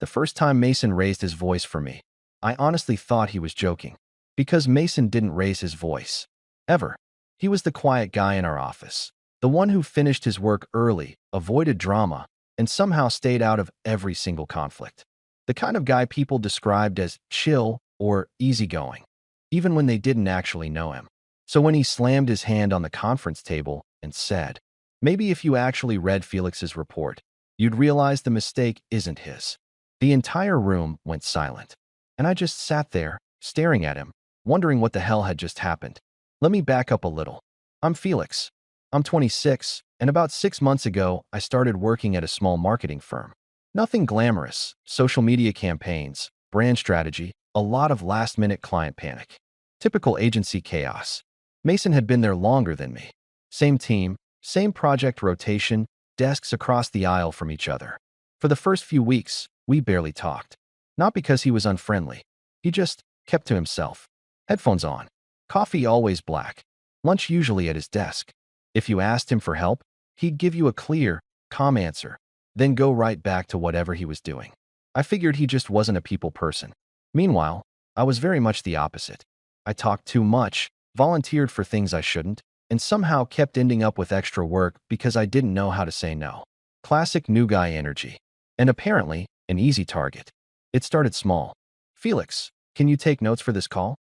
The first time Mason raised his voice for me, I honestly thought he was joking. Because Mason didn't raise his voice. Ever. He was the quiet guy in our office. The one who finished his work early, avoided drama, and somehow stayed out of every single conflict. The kind of guy people described as chill or easygoing, even when they didn't actually know him. So when he slammed his hand on the conference table and said, "Maybe if you actually read Felix's report, you'd realize the mistake isn't his." The entire room went silent, and I just sat there, staring at him, wondering what the hell had just happened. Let me back up a little. I'm Felix. I'm 26, and about 6 months ago, I started working at a small marketing firm. Nothing glamorous, social media campaigns, brand strategy, a lot of last-minute client panic. Typical agency chaos. Mason had been there longer than me. Same team, same project rotation, desks across the aisle from each other. For the first few weeks, we barely talked. Not because he was unfriendly. He just kept to himself. Headphones on. Coffee always black. Lunch usually at his desk. If you asked him for help, he'd give you a clear, calm answer, then go right back to whatever he was doing. I figured he just wasn't a people person. Meanwhile, I was very much the opposite. I talked too much, volunteered for things I shouldn't, and somehow kept ending up with extra work because I didn't know how to say no. Classic new guy energy. And apparently, an easy target. It started small. "Felix, can you take notes for this call?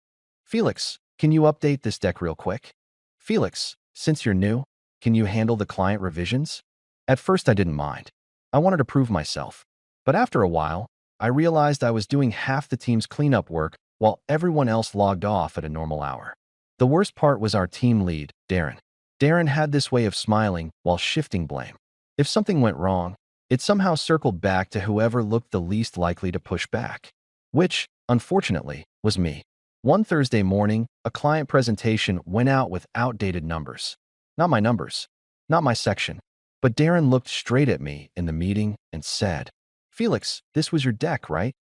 Felix, can you update this deck real quick? Felix, since you're new, can you handle the client revisions?" At first I didn't mind. I wanted to prove myself. But after a while, I realized I was doing half the team's cleanup work while everyone else logged off at a normal hour. The worst part was our team lead, Darren. Darren had this way of smiling while shifting blame. If something went wrong, it somehow circled back to whoever looked the least likely to push back. Which, unfortunately, was me. One Thursday morning, a client presentation went out with outdated numbers. Not my numbers, not my section. But Darren looked straight at me in the meeting and said, "Felix, this was your deck, right?"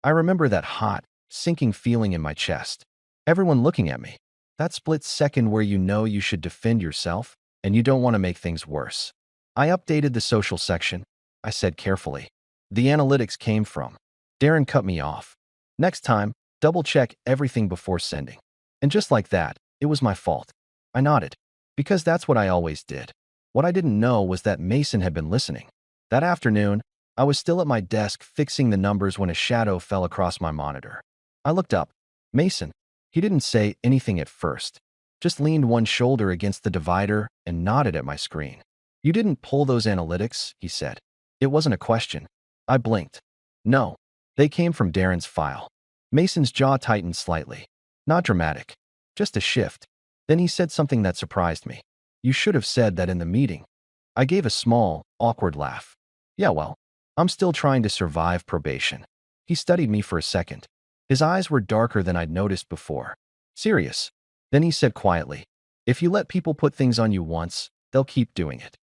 I remember that hot, sinking feeling in my chest. Everyone looking at me. That split second where you know you should defend yourself and you don't want to make things worse. I updated the social section, I said carefully. The analytics came from. Darren cut me off. "Next time, double-check everything before sending." And just like that, it was my fault. I nodded. Because that's what I always did. What I didn't know was that Mason had been listening. That afternoon, I was still at my desk fixing the numbers when a shadow fell across my monitor. I looked up. Mason. He didn't say anything at first. Just leaned one shoulder against the divider and nodded at my screen. "You didn't pull those analytics," he said. It wasn't a question. I blinked. No. They came from Darren's file. Mason's jaw tightened slightly. Not dramatic. Just a shift. Then he said something that surprised me. "You should have said that in the meeting." I gave a small, awkward laugh. "Yeah, well, I'm still trying to survive probation." He studied me for a second. His eyes were darker than I'd noticed before. Serious. Then he said quietly, "If you let people put things on you once, they'll keep doing it."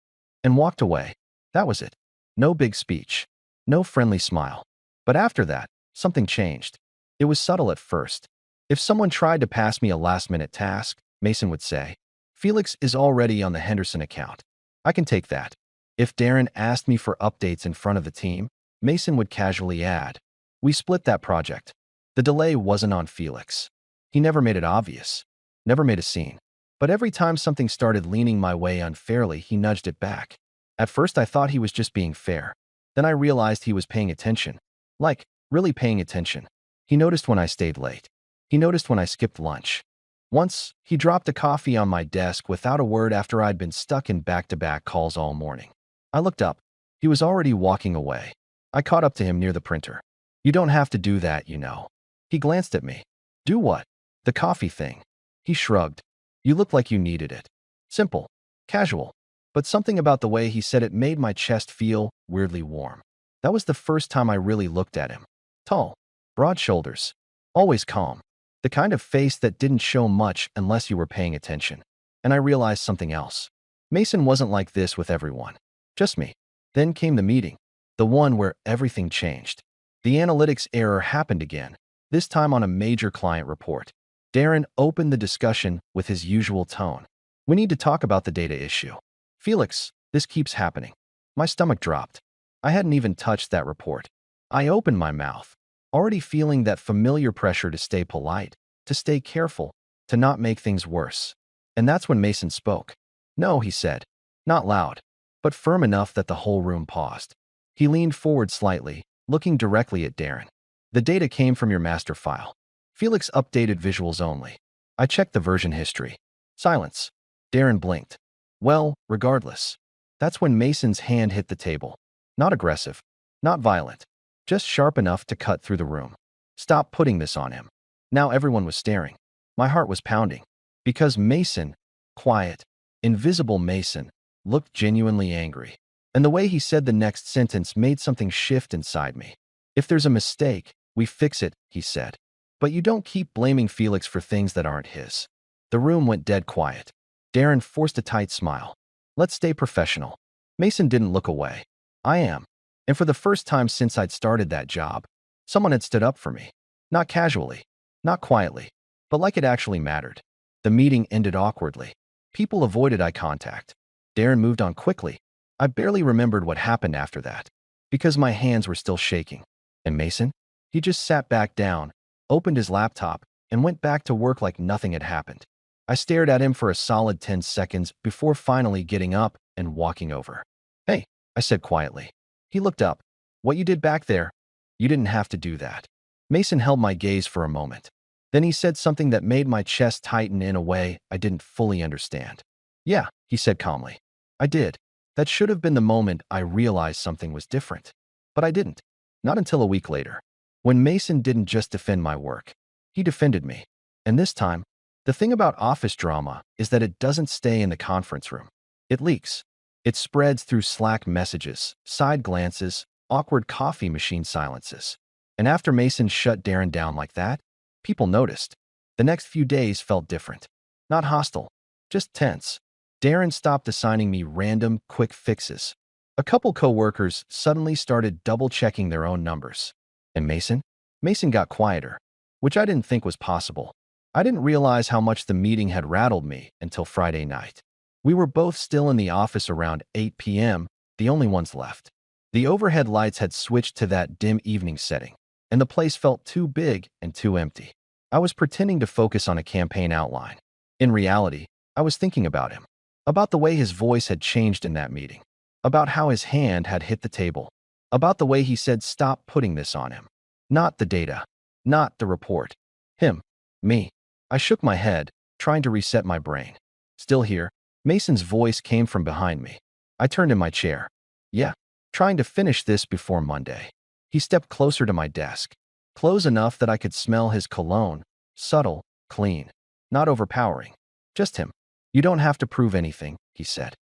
And walked away. That was it. No big speech. No friendly smile. But after that, something changed. It was subtle at first. If someone tried to pass me a last-minute task, Mason would say, "Felix is already on the Henderson account. I can take that." If Darren asked me for updates in front of the team, Mason would casually add, "We split that project." The delay wasn't on Felix. He never made it obvious. Never made a scene. But every time something started leaning my way unfairly, he nudged it back. At first I thought he was just being fair. Then I realized he was paying attention. Like, really paying attention. He noticed when I stayed late. He noticed when I skipped lunch. Once, he dropped a coffee on my desk without a word after I'd been stuck in back-to-back calls all morning. I looked up. He was already walking away. I caught up to him near the printer. "You don't have to do that, you know." He glanced at me. "Do what?" "The coffee thing." He shrugged. "You look like you needed it." Simple. Casual. But something about the way he said it made my chest feel weirdly warm. That was the first time I really looked at him. Tall. Broad shoulders. Always calm. The kind of face that didn't show much unless you were paying attention. And I realized something else. Mason wasn't like this with everyone. Just me. Then came the meeting. The one where everything changed. The analytics error happened again, this time on a major client report. Darren opened the discussion with his usual tone. "We need to talk about the data issue." "Felix, this keeps happening." My stomach dropped. I hadn't even touched that report. I opened my mouth, already feeling that familiar pressure to stay polite, to stay careful, to not make things worse. And that's when Mason spoke. No, he said, not loud, but firm enough that the whole room paused. He leaned forward slightly, looking directly at Darren. The data came from your master file. Felix updated visuals only. I checked the version history. Silence. Darren blinked. Well, regardless. That's when Mason's hand hit the table. Not aggressive, not violent, just sharp enough to cut through the room. Stop putting this on him. Now everyone was staring. My heart was pounding. Because Mason, quiet, invisible Mason, looked genuinely angry. And the way he said the next sentence made something shift inside me. If there's a mistake, we fix it, he said. But you don't keep blaming Felix for things that aren't his. The room went dead quiet. Darren forced a tight smile. Let's stay professional. Mason didn't look away. I am. And for the first time since I'd started that job, someone had stood up for me. Not casually, not quietly, but like it actually mattered. The meeting ended awkwardly. People avoided eye contact. Darren moved on quickly. I barely remembered what happened after that, because my hands were still shaking. And Mason? He just sat back down, opened his laptop, and went back to work like nothing had happened. I stared at him for a solid 10 seconds before finally getting up and walking over. Hey, I said quietly. He looked up. What you did back there? You didn't have to do that. Mason held my gaze for a moment. Then he said something that made my chest tighten in a way I didn't fully understand. Yeah, he said calmly. I did. That should have been the moment I realized something was different. But I didn't. Not until a week later. When Mason didn't just defend my work. He defended me. And this time, the thing about office drama is that it doesn't stay in the conference room. It leaks. It spreads through Slack messages, side glances, awkward coffee machine silences. And after Mason shut Darren down like that, people noticed. The next few days felt different. Not hostile, just tense. Darren stopped assigning me random, quick fixes. A couple coworkers suddenly started double-checking their own numbers. And Mason? Mason got quieter, which I didn't think was possible. I didn't realize how much the meeting had rattled me until Friday night. We were both still in the office around 8 p.m., the only ones left. The overhead lights had switched to that dim evening setting, and the place felt too big and too empty. I was pretending to focus on a campaign outline. In reality, I was thinking about him, about the way his voice had changed in that meeting, about how his hand had hit the table, about the way he said stop putting this on him. Not the data, not the report. Him, me. I shook my head, trying to reset my brain. Still here, Mason's voice came from behind me. I turned in my chair. Yeah, trying to finish this before Monday. He stepped closer to my desk, close enough that I could smell his cologne, subtle, clean, not overpowering. Just him. You don't have to prove anything, he said.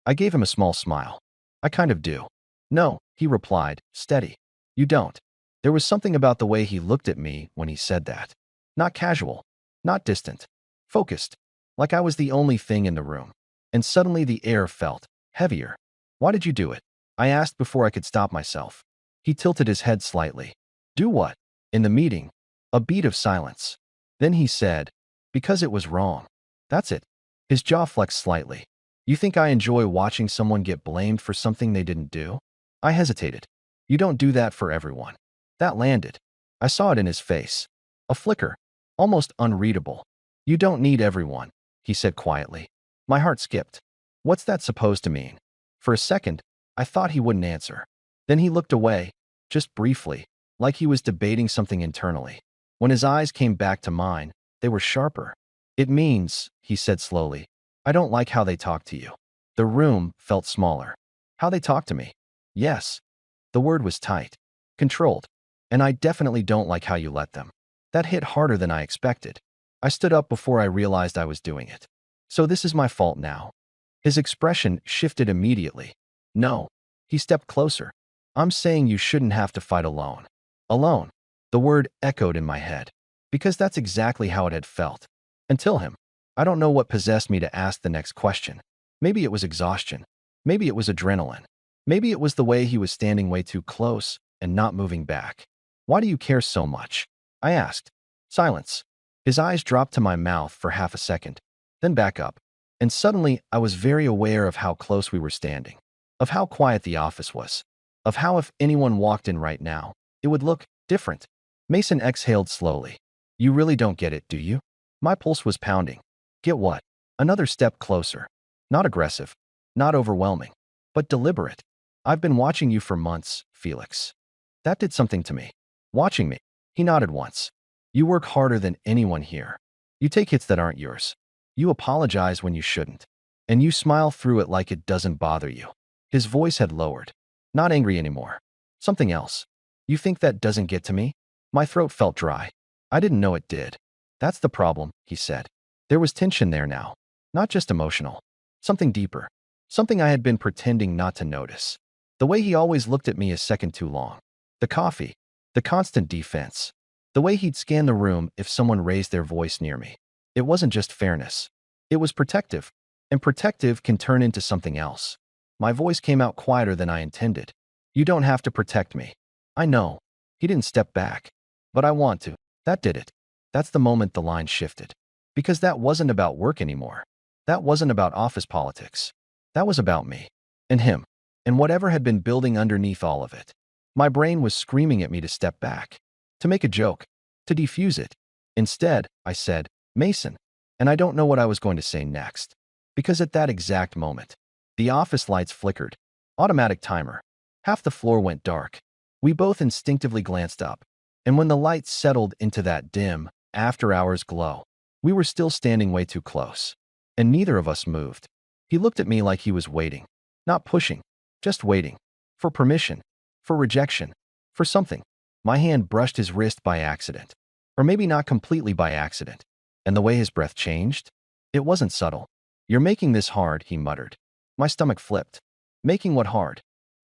I gave him a small smile. I kind of do. No, he replied, steady. You don't. There was something about the way he looked at me when he said that. Not casual. Not distant, focused, like I was the only thing in the room. And suddenly the air felt heavier. Why did you do it? I asked before I could stop myself. He tilted his head slightly. Do what? In the meeting. A beat of silence. Then he said, because it was wrong. That's it. His jaw flexed slightly. You think I enjoy watching someone get blamed for something they didn't do? I hesitated. You don't do that for everyone. That landed. I saw it in his face. A flicker. Almost unreadable. You don't need everyone, he said quietly. My heart skipped. What's that supposed to mean? For a second, I thought he wouldn't answer. Then he looked away, just briefly, like he was debating something internally. When his eyes came back to mine, they were sharper. It means, he said slowly, I don't like how they talk to you. The room felt smaller. How they talk to me? Yes. The word was tight, controlled, and I definitely don't like how you let them. That hit harder than I expected. I stood up before I realized I was doing it. So this is my fault now. His expression shifted immediately. No. He stepped closer. I'm saying you shouldn't have to fight alone. Alone. The word echoed in my head. Because that's exactly how it had felt. Until him. I don't know what possessed me to ask the next question. Maybe it was exhaustion. Maybe it was adrenaline. Maybe it was the way he was standing way too close and not moving back. Why do you care so much? I asked. Silence. His eyes dropped to my mouth for half a second, then back up. And suddenly, I was very aware of how close we were standing, of how quiet the office was, of how if anyone walked in right now, it would look different. Mason exhaled slowly. You really don't get it, do you? My pulse was pounding. Get what? Another step closer. Not aggressive, not overwhelming, but deliberate. I've been watching you for months, Felix. That did something to me. Watching me. He nodded once. You work harder than anyone here. You take hits that aren't yours. You apologize when you shouldn't. And you smile through it like it doesn't bother you. His voice had lowered. Not angry anymore. Something else. You think that doesn't get to me? My throat felt dry. I didn't know it did. That's the problem, he said. There was tension there now. Not just emotional. Something deeper. Something I had been pretending not to notice. The way he always looked at me a second too long. The coffee. The constant defense. The way he'd scan the room if someone raised their voice near me. It wasn't just fairness. It was protective. And protective can turn into something else. My voice came out quieter than I intended. You don't have to protect me. I know. He didn't step back. But I want to. That did it. That's the moment the line shifted. Because that wasn't about work anymore. That wasn't about office politics. That was about me. And him. And whatever had been building underneath all of it. My brain was screaming at me to step back. To make a joke. To defuse it. Instead, I said, Mason. And I don't know what I was going to say next. Because at that exact moment, the office lights flickered. Automatic timer. Half the floor went dark. We both instinctively glanced up. And when the lights settled into that dim, after-hours glow, we were still standing way too close. And neither of us moved. He looked at me like he was waiting. Not pushing. Just waiting. For permission. For rejection. For something. My hand brushed his wrist by accident. Or maybe not completely by accident. And the way his breath changed? It wasn't subtle. You're making this hard, he muttered. My stomach flipped. Making what hard?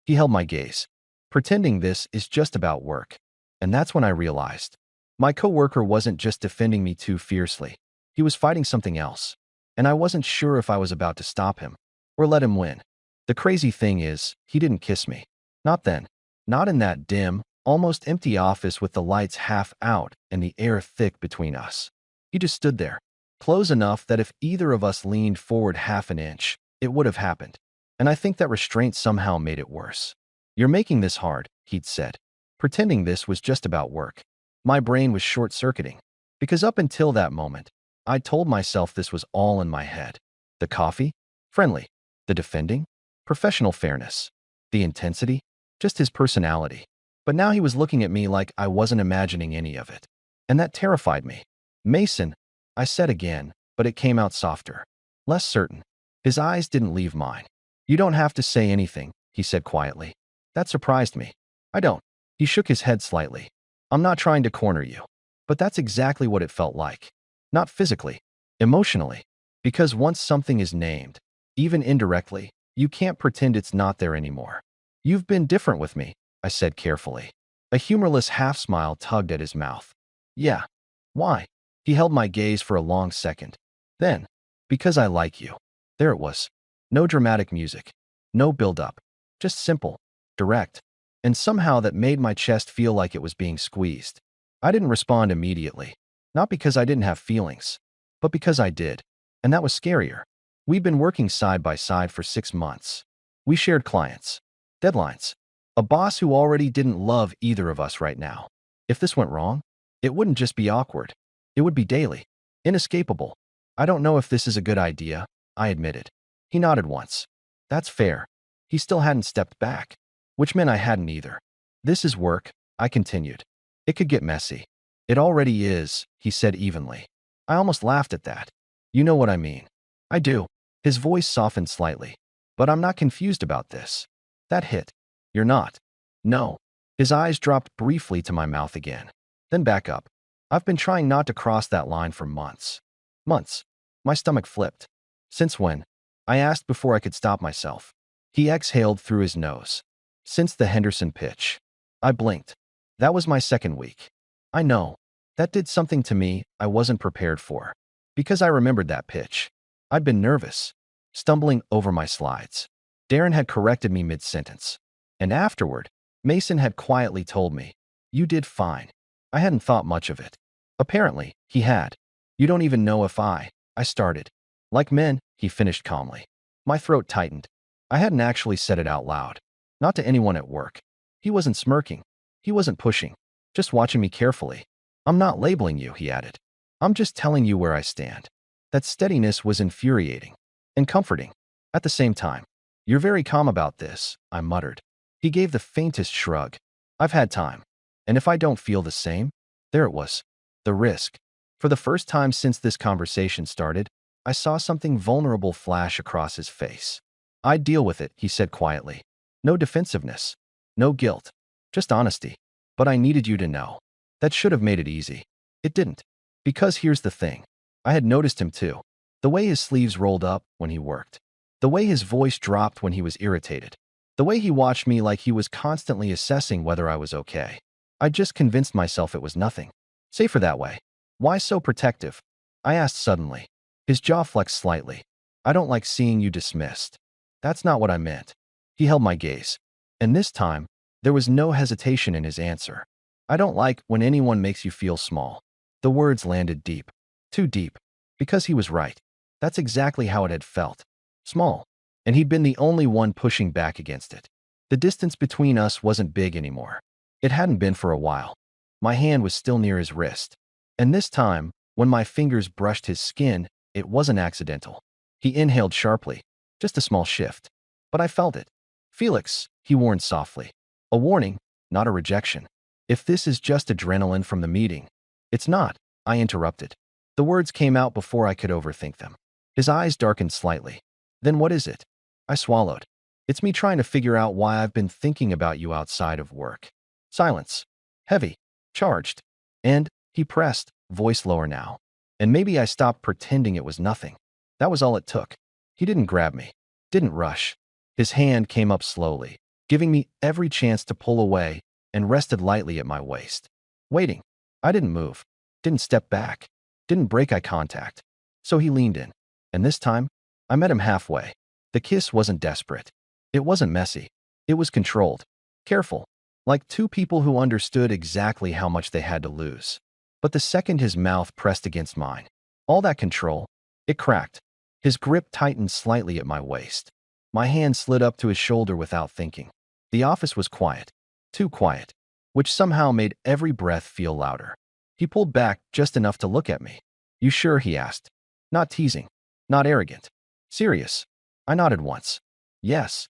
He held my gaze. Pretending this is just about work. And that's when I realized. My coworker wasn't just defending me too fiercely. He was fighting something else. And I wasn't sure if I was about to stop him. Or let him win. The crazy thing is, he didn't kiss me. Not then. Not in that dim, almost empty office with the lights half out and the air thick between us. He just stood there. Close enough that if either of us leaned forward half an inch, it would have happened. And I think that restraint somehow made it worse. You're making this hard, he'd said. Pretending this was just about work. My brain was short-circuiting. Because up until that moment, I told myself this was all in my head. The coffee? Friendly. The defending? Professional fairness. The intensity? Just his personality. But now he was looking at me like I wasn't imagining any of it. And that terrified me. Mason, I said again, but it came out softer. Less certain. His eyes didn't leave mine. You don't have to say anything, he said quietly. That surprised me. I don't. He shook his head slightly. I'm not trying to corner you. But that's exactly what it felt like. Not physically. Emotionally. Because once something is named, even indirectly, you can't pretend it's not there anymore. You've been different with me, I said carefully. A humorless half-smile tugged at his mouth. Yeah. Why? He held my gaze for a long second. Then, because I like you. There it was. No dramatic music. No build-up. Just simple. Direct. And somehow that made my chest feel like it was being squeezed. I didn't respond immediately. Not because I didn't have feelings. But because I did. And that was scarier. We'd been working side by side for 6 months. We shared clients. Deadlines. A boss who already didn't love either of us right now. If this went wrong, it wouldn't just be awkward. It would be daily. Inescapable. I don't know if this is a good idea, I admitted. He nodded once. That's fair. He still hadn't stepped back. Which meant I hadn't either. This is work, I continued. It could get messy. It already is, he said evenly. I almost laughed at that. You know what I mean. I do. His voice softened slightly. But I'm not confused about this. That hit. You're not. No. His eyes dropped briefly to my mouth again. Then back up. I've been trying not to cross that line for months. Months. My stomach flipped. Since when? I asked before I could stop myself. He exhaled through his nose. Since the Henderson pitch. I blinked. That was my 2nd week. I know. That did something to me I wasn't prepared for. Because I remembered that pitch. I'd been nervous. Stumbling over my slides. Darren had corrected me mid-sentence. And afterward, Mason had quietly told me, you did fine. I hadn't thought much of it. Apparently, he had. You don't even know if I started. Like men, he finished calmly. My throat tightened. I hadn't actually said it out loud. Not to anyone at work. He wasn't smirking. He wasn't pushing, just watching me carefully. I'm not labeling you, he added. I'm just telling you where I stand. That steadiness was infuriating and comforting at the same time. You're very calm about this, I muttered. He gave the faintest shrug. I've had time. And if I don't feel the same? There it was. The risk. For the first time since this conversation started, I saw something vulnerable flash across his face. I'd deal with it, he said quietly. No defensiveness. No guilt. Just honesty. But I needed you to know. That should have made it easy. It didn't. Because here's the thing. I had noticed him too. The way his sleeves rolled up when he worked. The way his voice dropped when he was irritated. The way he watched me like he was constantly assessing whether I was okay. I just convinced myself it was nothing. Safer that way. Why so protective? I asked suddenly. His jaw flexed slightly. I don't like seeing you dismissed. That's not what I meant. He held my gaze. And this time, there was no hesitation in his answer. I don't like when anyone makes you feel small. The words landed deep. Too deep. Because he was right. That's exactly how it had felt. Small. And he'd been the only one pushing back against it. The distance between us wasn't big anymore. It hadn't been for a while. My hand was still near his wrist. And this time, when my fingers brushed his skin, it wasn't accidental. He inhaled sharply. Just a small shift. But I felt it. Felix, he warned softly. A warning, not a rejection. If this is just adrenaline from the meeting. It's not, I interrupted. The words came out before I could overthink them. His eyes darkened slightly. Then what is it? I swallowed. It's me trying to figure out why I've been thinking about you outside of work. Silence. Heavy. Charged. And, he pressed, voice lower now. And maybe I stopped pretending it was nothing. That was all it took. He didn't grab me. Didn't rush. His hand came up slowly, giving me every chance to pull away, and rested lightly at my waist. Waiting. I didn't move. Didn't step back. Didn't break eye contact. So he leaned in. And this time, I met him halfway. The kiss wasn't desperate. It wasn't messy. It was controlled. Careful. Like two people who understood exactly how much they had to lose. But the second his mouth pressed against mine, all that control, it cracked. His grip tightened slightly at my waist. My hand slid up to his shoulder without thinking. The office was quiet. Too quiet. Which somehow made every breath feel louder. He pulled back just enough to look at me. You sure? He asked. Not teasing. Not arrogant. Serious. I nodded once. Yes.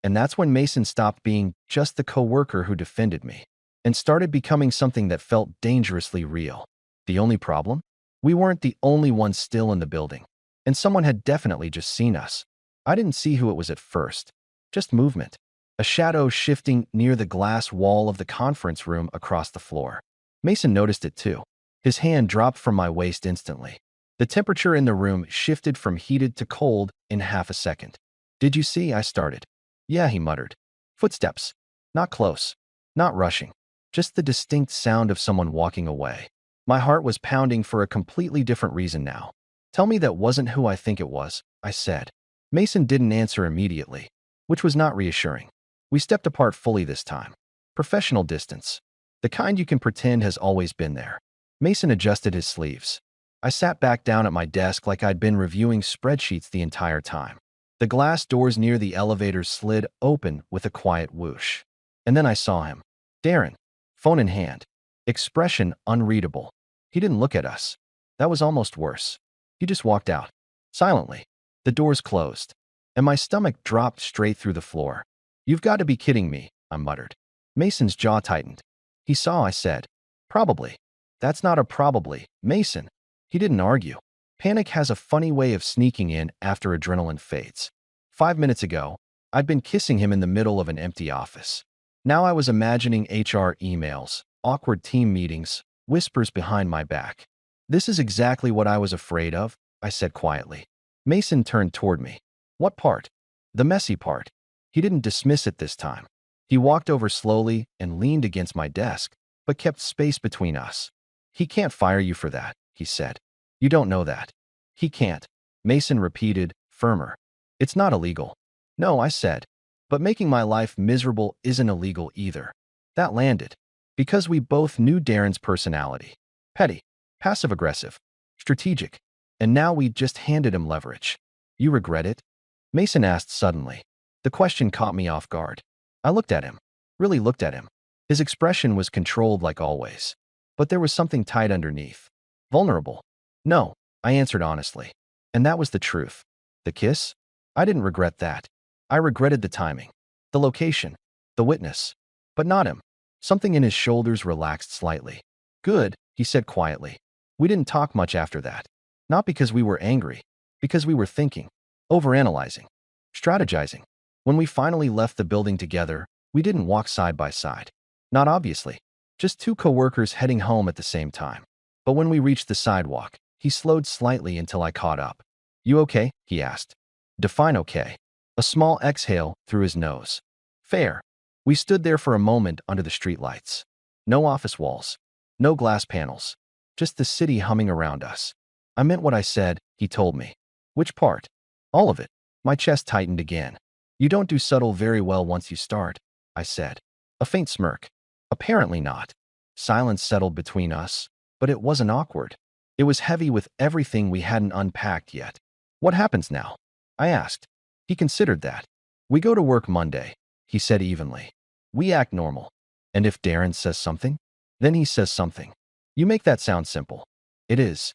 And that's when Mason stopped being just the coworker who defended me and started becoming something that felt dangerously real. The only problem? We weren't the only ones still in the building. And someone had definitely just seen us. I didn't see who it was at first. Just movement. A shadow shifting near the glass wall of the conference room across the floor. Mason noticed it too. His hand dropped from my waist instantly. The temperature in the room shifted from heated to cold in half a second. Did you see? I started. Yeah, he muttered. Footsteps. Not close. Not rushing. Just the distinct sound of someone walking away. My heart was pounding for a completely different reason now. Tell me that wasn't who I think it was, I said. Mason didn't answer immediately, which was not reassuring. We stepped apart fully this time. Professional distance. The kind you can pretend has always been there. Mason adjusted his sleeves. I sat back down at my desk like I'd been reviewing spreadsheets the entire time. The glass doors near the elevator slid open with a quiet whoosh. And then I saw him. Darren. Phone in hand. Expression unreadable. He didn't look at us. That was almost worse. He just walked out. Silently. The doors closed. And my stomach dropped straight through the floor. You've got to be kidding me, I muttered. Mason's jaw tightened. He saw, I said. Probably. That's not a probably, Mason. He didn't argue. Panic has a funny way of sneaking in after adrenaline fades. 5 minutes ago, I'd been kissing him in the middle of an empty office. Now I was imagining HR emails, awkward team meetings, whispers behind my back. This is exactly what I was afraid of, I said quietly. Mason turned toward me. What part? The messy part. He didn't dismiss it this time. He walked over slowly and leaned against my desk, but kept space between us. He can't fire you for that, he said. You don't know that. He can't. Mason repeated, firmer. It's not illegal. No, I said. But making my life miserable isn't illegal either. That landed. Because we both knew Darren's personality. Petty. Passive-aggressive. Strategic. And now we just handed him leverage. You regret it? Mason asked suddenly. The question caught me off guard. I looked at him. Really looked at him. His expression was controlled like always, but there was something tight underneath. Vulnerable. No, I answered honestly. And that was the truth. The kiss? I didn't regret that. I regretted the timing, the location, the witness, but not him. Something in his shoulders relaxed slightly. Good, he said quietly. We didn't talk much after that. Not because we were angry, because we were thinking, overanalyzing, strategizing. When we finally left the building together, we didn't walk side by side. Not obviously, just two coworkers heading home at the same time. But when we reached the sidewalk, he slowed slightly until I caught up. You okay? He asked. Define okay. A small exhale through his nose. Fair. We stood there for a moment under the streetlights. No office walls. No glass panels. Just the city humming around us. I meant what I said, he told me. Which part? All of it. My chest tightened again. You don't do subtle very well once you start, I said. A faint smirk. Apparently not. Silence settled between us, but it wasn't awkward. It was heavy with everything we hadn't unpacked yet. What happens now? I asked. He considered that. We go to work Monday, he said evenly. We act normal. And if Darren says something? Then he says something. You make that sound simple. It is.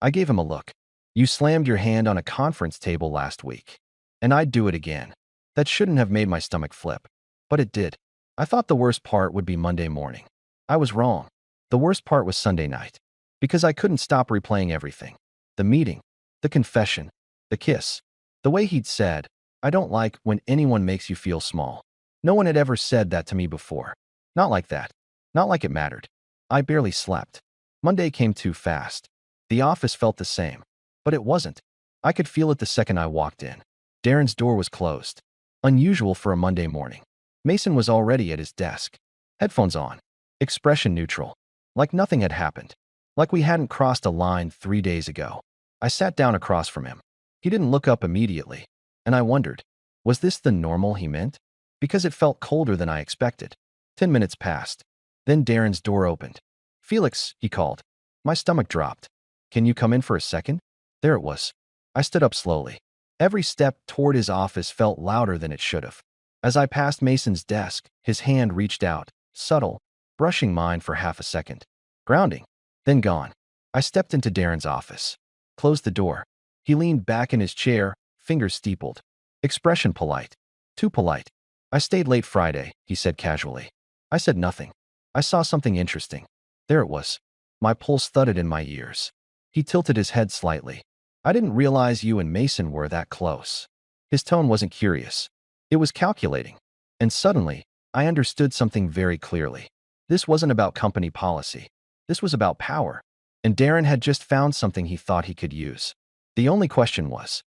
I gave him a look. You slammed your hand on a conference table last week. And I'd do it again. That shouldn't have made my stomach flip. But it did. I thought the worst part would be Monday morning. I was wrong. The worst part was Sunday night. Because I couldn't stop replaying everything. The meeting. The confession. The kiss. The way he'd said, I don't like when anyone makes you feel small. No one had ever said that to me before. Not like that. Not like it mattered. I barely slept. Monday came too fast. The office felt the same. But it wasn't. I could feel it the second I walked in. Darren's door was closed. Unusual for a Monday morning. Mason was already at his desk. Headphones on. Expression neutral. Like nothing had happened. Like we hadn't crossed a line 3 days ago. I sat down across from him. He didn't look up immediately. And I wondered, was this the normal he meant? Because it felt colder than I expected. 10 minutes passed. Then Darren's door opened. Felix, he called. My stomach dropped. Can you come in for a second? There it was. I stood up slowly. Every step toward his office felt louder than it should have. As I passed Mason's desk, his hand reached out, subtle, brushing mine for half a second. Grounding. Then gone. I stepped into Darren's office. Closed the door. He leaned back in his chair, fingers steepled. Expression polite. Too polite. I stayed late Friday, he said casually. I said nothing. I saw something interesting. There it was. My pulse thudded in my ears. He tilted his head slightly. I didn't realize you and Mason were that close. His tone wasn't curious. It was calculating. And suddenly, I understood something very clearly. This wasn't about company policy. This was about power. And Darren had just found something he thought he could use. The only question was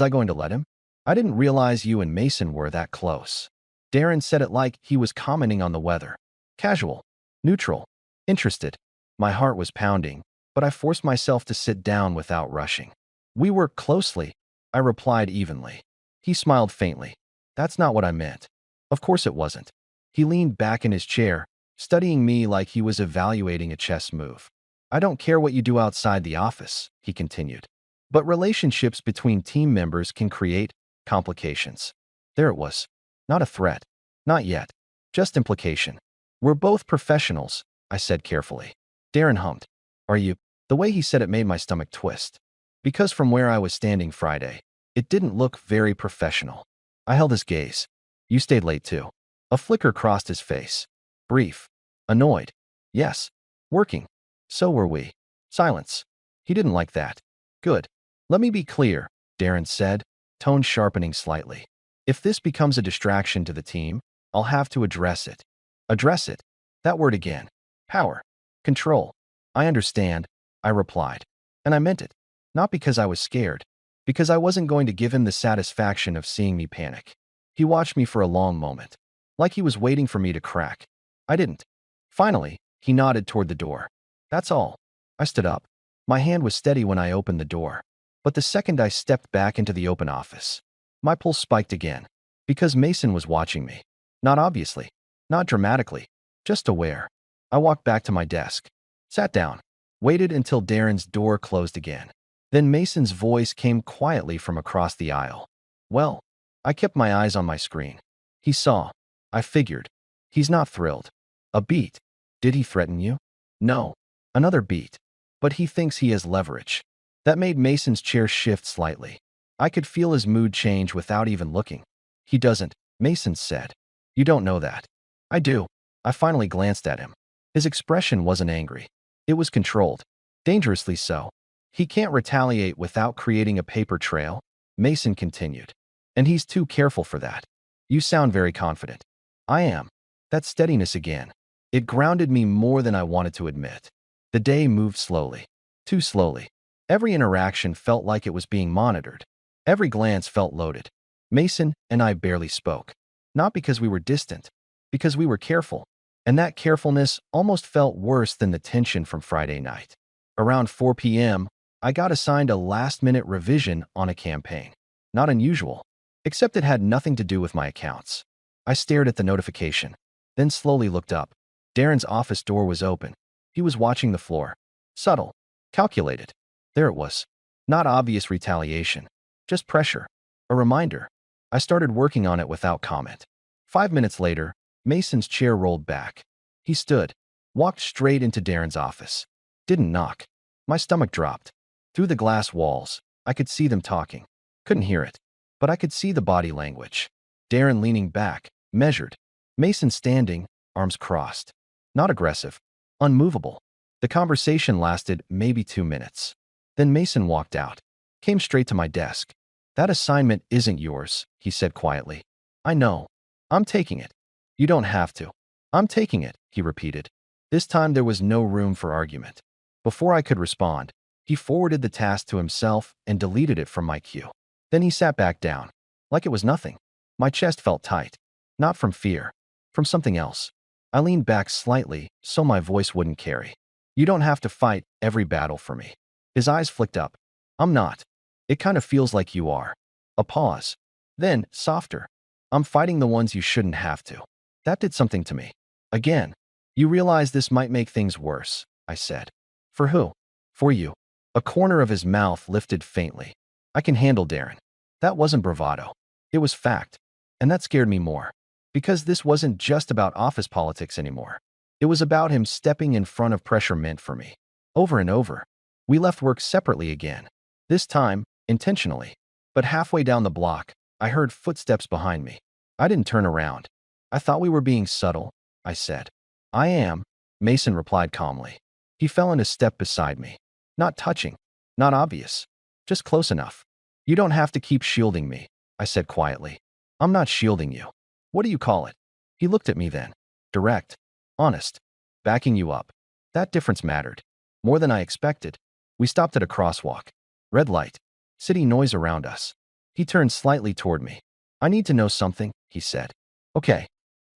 I going to let him? I didn't realize you and Mason were that close. Darren said it like he was commenting on the weather. Casual. Neutral. Interested. My heart was pounding, but I forced myself to sit down without rushing. We work closely, I replied evenly. He smiled faintly. That's not what I meant. Of course it wasn't. He leaned back in his chair, studying me like he was evaluating a chess move. I don't care what you do outside the office, he continued. But relationships between team members can create complications. There it was. Not a threat. Not yet. Just implication. We're both professionals, I said carefully. Darren hummed. Are you? The way he said it made my stomach twist. Because from where I was standing Friday, it didn't look very professional. I held his gaze. You stayed late too. A flicker crossed his face. Brief. Annoyed. Yes. Working. So were we. Silence. He didn't like that. Good. Let me be clear, Darren said, tone sharpening slightly. If this becomes a distraction to the team, I'll have to address it. Address it. That word again. Power. Control. I understand, I replied. And I meant it. Not because I was scared. Because I wasn't going to give him the satisfaction of seeing me panic. He watched me for a long moment. Like he was waiting for me to crack. I didn't. Finally, he nodded toward the door. That's all. I stood up. My hand was steady when I opened the door. But the second I stepped back into the open office, my pulse spiked again. Because Mason was watching me. Not obviously. Not dramatically. Just aware. I walked back to my desk. Sat down. Waited until Darren's door closed again. Then Mason's voice came quietly from across the aisle. Well, I kept my eyes on my screen. He saw. I figured. He's not thrilled. A beat. Did he threaten you? No. Another beat. But he thinks he has leverage. That made Mason's chair shift slightly. I could feel his mood change without even looking. He doesn't, Mason said. You don't know that. I do. I finally glanced at him. His expression wasn't angry. It was controlled. Dangerously so. He can't retaliate without creating a paper trail, Mason continued. And he's too careful for that. You sound very confident. I am. That steadiness again. It grounded me more than I wanted to admit. The day moved slowly. Too slowly. Every interaction felt like it was being monitored. Every glance felt loaded. Mason and I barely spoke. Not because we were distant, because we were careful. And that carefulness almost felt worse than the tension from Friday night. Around 4 p.m., I got assigned a last-minute revision on a campaign. Not unusual, except it had nothing to do with my accounts. I stared at the notification, then slowly looked up. Darren's office door was open. He was watching the floor. Subtle. Calculated. There it was. Not obvious retaliation. Just pressure. A reminder. I started working on it without comment. 5 minutes later, Mason's chair rolled back. He stood, walked straight into Darren's office. Didn't knock. My stomach dropped. Through the glass walls, I could see them talking. Couldn't hear it, but I could see the body language. Darren leaning back, measured. Mason standing, arms crossed. Not aggressive. Unmovable. The conversation lasted maybe 2 minutes. Then Mason walked out. Came straight to my desk. That assignment isn't yours, he said quietly. I know. I'm taking it. You don't have to. I'm taking it, he repeated. This time there was no room for argument. Before I could respond, he forwarded the task to himself and deleted it from my queue. Then he sat back down, like it was nothing. My chest felt tight. Not from fear. From something else. I leaned back slightly so my voice wouldn't carry. You don't have to fight every battle for me. His eyes flicked up. I'm not. It kind of feels like you are. A pause. Then, softer. I'm fighting the ones you shouldn't have to. That did something to me. Again. You realize this might make things worse, I said. For who? For you. A corner of his mouth lifted faintly. I can handle Darren. That wasn't bravado. It was fact. And that scared me more. Because this wasn't just about office politics anymore. It was about him stepping in front of pressure meant for me. Over and over. We left work separately again. This time, intentionally. But halfway down the block, I heard footsteps behind me. I didn't turn around. I thought we were being subtle, I said. I am, Mason replied calmly. He fell in a step beside me. Not touching. Not obvious. Just close enough. You don't have to keep shielding me, I said quietly. I'm not shielding you. What do you call it? He looked at me then. Direct. Honest. Backing you up. That difference mattered. More than I expected. We stopped at a crosswalk. Red light. City noise around us. He turned slightly toward me. I need to know something, he said. Okay.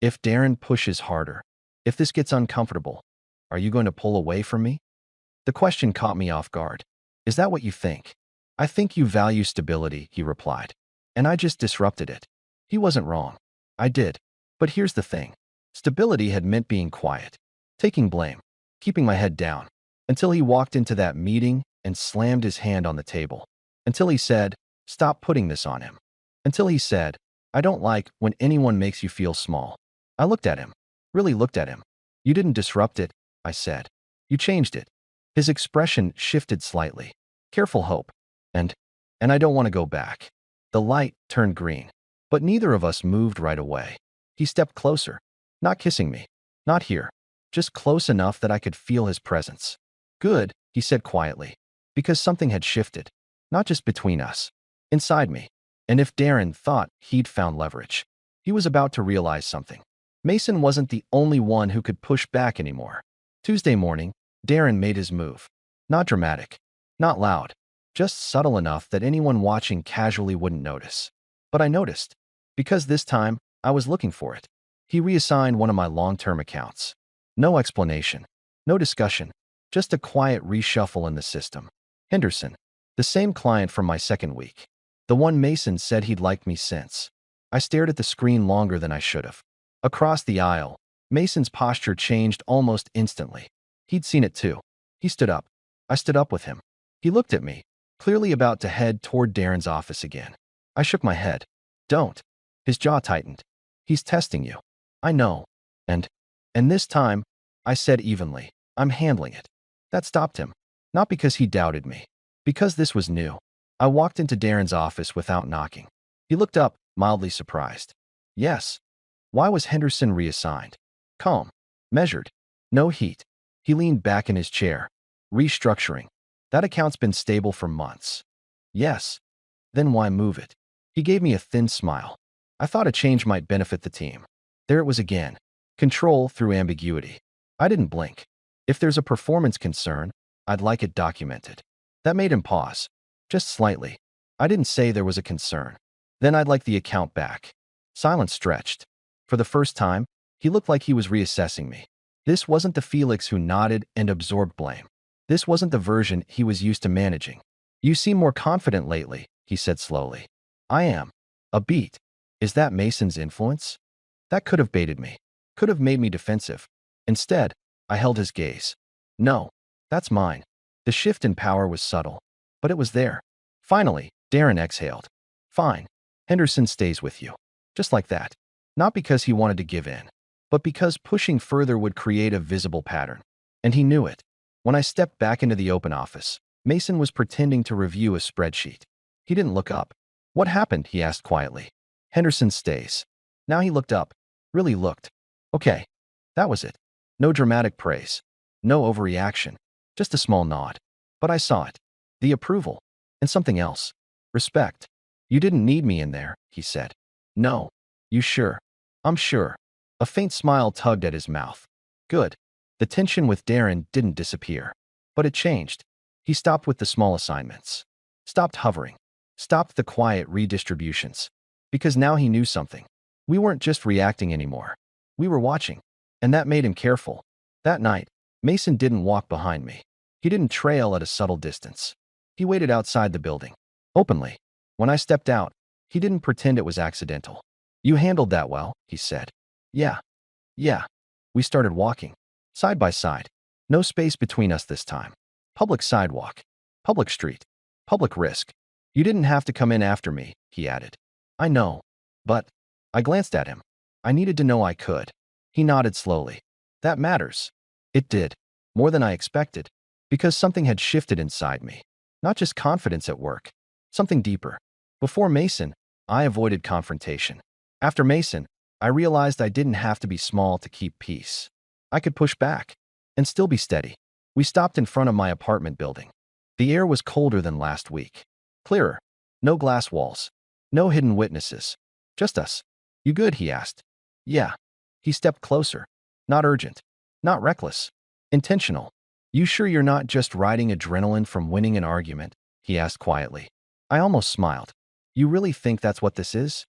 If Darren pushes harder, if this gets uncomfortable, are you going to pull away from me? The question caught me off guard. Is that what you think? I think you value stability, he replied. And I just disrupted it. He wasn't wrong. I did. But here's the thing. Stability had meant being quiet, taking blame, keeping my head down, until he walked into that meeting and slammed his hand on the table. Until he said, stop putting this on him. Until he said, I don't like when anyone makes you feel small. I looked at him, really looked at him. You didn't disrupt it, I said. You changed it. His expression shifted slightly. Careful hope. And I don't want to go back. The light turned green, but neither of us moved right away. He stepped closer, not kissing me, not here, just close enough that I could feel his presence. Good, he said quietly, because something had shifted, not just between us, inside me. And if Darren thought he'd found leverage, he was about to realize something. Mason wasn't the only one who could push back anymore. Tuesday morning, Darren made his move. Not dramatic, not loud, just subtle enough that anyone watching casually wouldn't notice. But I noticed, because this time, I was looking for it. He reassigned one of my long-term accounts. No explanation, no discussion, just a quiet reshuffle in the system. Henderson, the same client from my second week. The one Mason said he'd liked me since. I stared at the screen longer than I should have. Across the aisle, Mason's posture changed almost instantly. He'd seen it too. He stood up. I stood up with him. He looked at me, clearly about to head toward Darren's office again. I shook my head. Don't. His jaw tightened. He's testing you. I know. And And this time, I said evenly, I'm handling it. That stopped him. Not because he doubted me. Because this was new. I walked into Darren's office without knocking. He looked up, mildly surprised. Yes. Why was Henderson reassigned? Calm. Measured. No heat. He leaned back in his chair. Restructuring. That account's been stable for months. Yes. Then why move it? He gave me a thin smile. I thought a change might benefit the team. There it was again. Control through ambiguity. I didn't blink. If there's a performance concern, I'd like it documented. That made him pause. Just slightly. I didn't say there was a concern. Then I'd like the account back. Silence stretched. For the first time, he looked like he was reassessing me. This wasn't the Felix who nodded and absorbed blame. This wasn't the version he was used to managing. You seem more confident lately, he said slowly. I am. A beat. Is that Mason's influence? That could have baited me. Could have made me defensive. Instead, I held his gaze. No. That's mine. The shift in power was subtle, but it was there. Finally, Darren exhaled. Fine. Henderson stays with you. Just like that. Not because he wanted to give in, but because pushing further would create a visible pattern. And he knew it. When I stepped back into the open office, Mason was pretending to review a spreadsheet. He didn't look up. What happened? He asked quietly. Henderson stays. Now he looked up. Really looked. Okay. That was it. No dramatic praise. No overreaction. Just a small nod. But I saw it. The approval. And something else. Respect. You didn't need me in there, he said. No. You sure? I'm sure. A faint smile tugged at his mouth. Good. The tension with Darren didn't disappear. But it changed. He stopped with the small assignments. Stopped hovering. Stopped the quiet redistributions. Because now he knew something. We weren't just reacting anymore. We were watching. And that made him careful. That night, Mason didn't walk behind me. He didn't trail at a subtle distance. He waited outside the building. Openly. When I stepped out, he didn't pretend it was accidental. You handled that well, he said. Yeah. Yeah. We started walking. Side by side. No space between us this time. Public sidewalk. Public street. Public risk. You didn't have to come in after me, he added. I know. But I glanced at him. I needed to know I could. He nodded slowly. That matters. It did. More than I expected. Because something had shifted inside me. Not just confidence at work. Something deeper. Before Mason, I avoided confrontation. After Mason, I realized I didn't have to be small to keep peace. I could push back. And still be steady. We stopped in front of my apartment building. The air was colder than last week. Clearer. No glass walls. No hidden witnesses. Just us. You good? He asked. Yeah. He stepped closer. Not urgent. Not reckless. Intentional. You sure you're not just riding adrenaline from winning an argument? He asked quietly. I almost smiled. You really think that's what this is?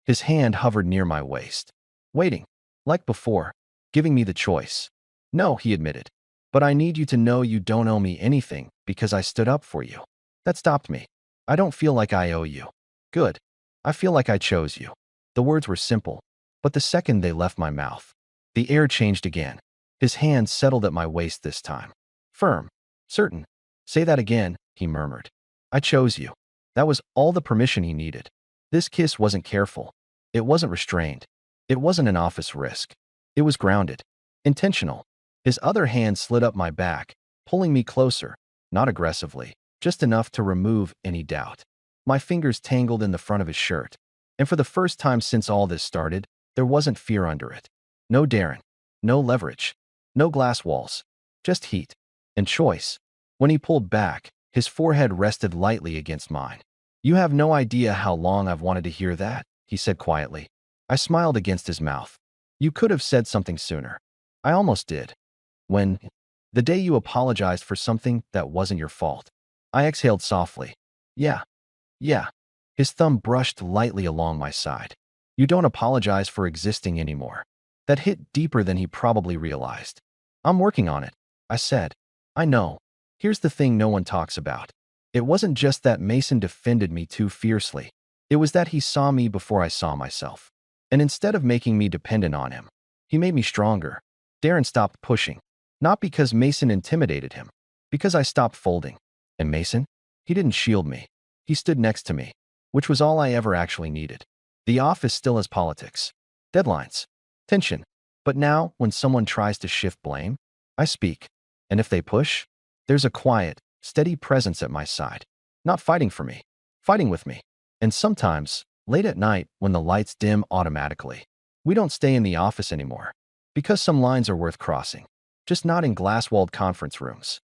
His hand hovered near my waist. Waiting. Like before. Giving me the choice. No, he admitted. But I need you to know you don't owe me anything because I stood up for you. That stopped me. I don't feel like I owe you. Good. I feel like I chose you. The words were simple, but the second they left my mouth, the air changed again. His hand settled at my waist this time. Firm. Certain. Say that again, he murmured. I chose you. That was all the permission he needed. This kiss wasn't careful. It wasn't restrained. It wasn't an office risk. It was grounded. Intentional. His other hand slid up my back, pulling me closer, not aggressively, just enough to remove any doubt. My fingers tangled in the front of his shirt. And for the first time since all this started, there wasn't fear under it. No Darren. No leverage. No glass walls. Just heat. And choice. When he pulled back, his forehead rested lightly against mine. You have no idea how long I've wanted to hear that, he said quietly. I smiled against his mouth. You could have said something sooner. I almost did. When? The day you apologized for something that wasn't your fault. I exhaled softly. Yeah. Yeah. His thumb brushed lightly along my side. You don't apologize for existing anymore. That hit deeper than he probably realized. I'm working on it, I said. I know. Here's the thing no one talks about. It wasn't just that Mason defended me too fiercely. It was that he saw me before I saw myself. And instead of making me dependent on him, he made me stronger. Darren stopped pushing. Not because Mason intimidated him. Because I stopped folding. And Mason? He didn't shield me. He stood next to me. Which was all I ever actually needed. The office still has politics. Deadlines. Tension. But now, when someone tries to shift blame, I speak. And if they push, there's a quiet, steady presence at my side, not fighting for me, fighting with me. And sometimes, late at night, when the lights dim automatically, we don't stay in the office anymore, because some lines are worth crossing, just not in glass-walled conference rooms.